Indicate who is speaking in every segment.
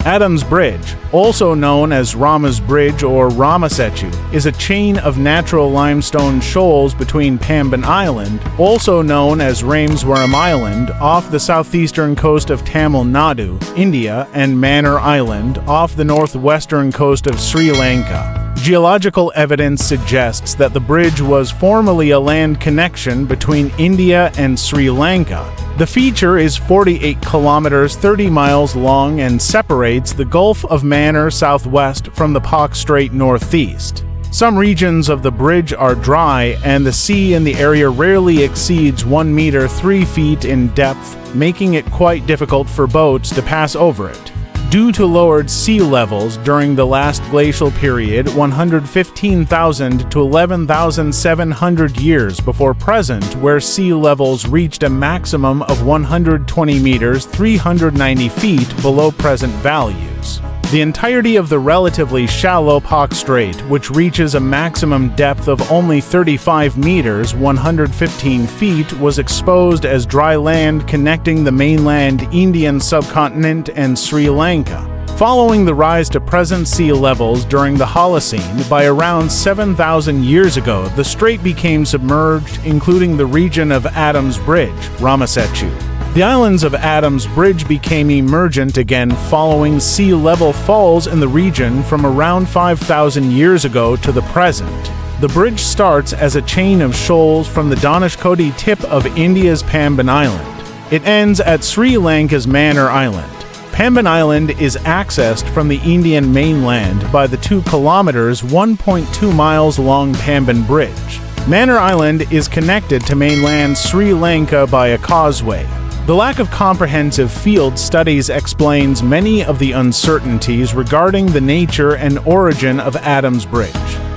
Speaker 1: Adam's Bridge, also known as Rama's Bridge or Ramsetu, is a chain of natural limestone shoals between Pamban Island, also known as Rameswaram Island, off the southeastern coast of Tamil Nadu, India, and Mannar Island, off the northwestern coast of Sri Lanka. Geological evidence suggests that the bridge was formerly a land connection between India and Sri Lanka. The feature is 48 kilometers 30 miles long and separates the Gulf of Mannar southwest from the Pak Strait northeast. Some regions of the bridge are dry, and the sea in the area rarely exceeds 1 meter 3 feet in depth, making it quite difficult for boats to pass over it. Due to lowered sea levels during the last glacial period 115,000 to 11,700 years before present, where sea levels reached a maximum of 120 meters 390 feet below present values. The entirety of the relatively shallow Pak Strait, which reaches a maximum depth of only 35 meters 115 feet, was exposed as dry land connecting the mainland Indian subcontinent and Sri Lanka. Following the rise to present sea levels during the Holocene by around 7,000 years ago, the strait became submerged, including the region of Adam's Bridge, Ramsetu. The islands of Adam's Bridge became emergent again following sea level falls in the region from around 5,000 years ago to the present. The bridge starts as a chain of shoals from the Dhanushkodi tip of India's Pamban Island. It ends at Sri Lanka's Mannar Island. Pamban Island is accessed from the Indian mainland by the 2 kilometers 1.2 miles long Pamban Bridge. Mannar Island is connected to mainland Sri Lanka by a causeway. The lack of comprehensive field studies explains many of the uncertainties regarding the nature and origin of Adam's Bridge.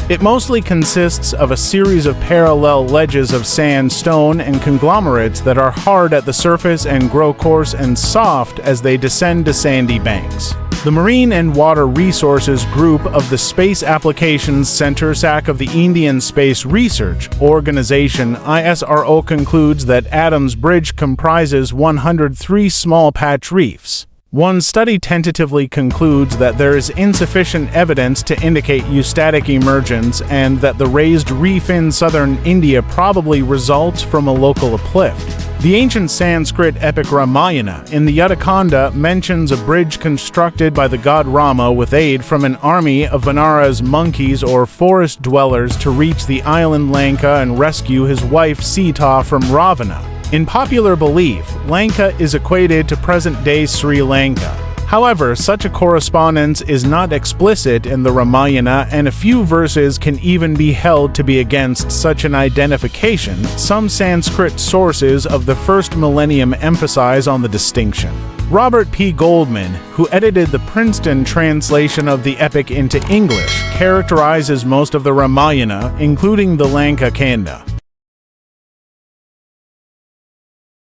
Speaker 1: It mostly consists of a series of parallel ledges of sandstone and conglomerates that are hard at the surface and grow coarse and soft as they descend to sandy banks. The Marine and Water Resources Group of the Space Applications Center SAC of the Indian Space Research Organization ISRO concludes that Adam's Bridge comprises 103 small patch reefs. One study tentatively concludes that there is insufficient evidence to indicate eustatic emergence and that the raised reef in southern India probably results from a local uplift. The ancient Sanskrit epic Ramayana in the Uttarakhanda mentions a bridge constructed by the god Rama with aid from an army of Vanara's monkeys or forest dwellers to reach the island Lanka and rescue his wife Sita from Raavana. In popular belief, Lanka is equated to present-day Sri Lanka. However, such a correspondence is not explicit in the Ramayana, and a few verses can even be held to be against such an identification. Some Sanskrit sources of the first millennium emphasize on the distinction. Robert P. Goldman, who edited the Princeton translation of the epic into English, characterizes most of the Ramayana, including the Lanka Kanda.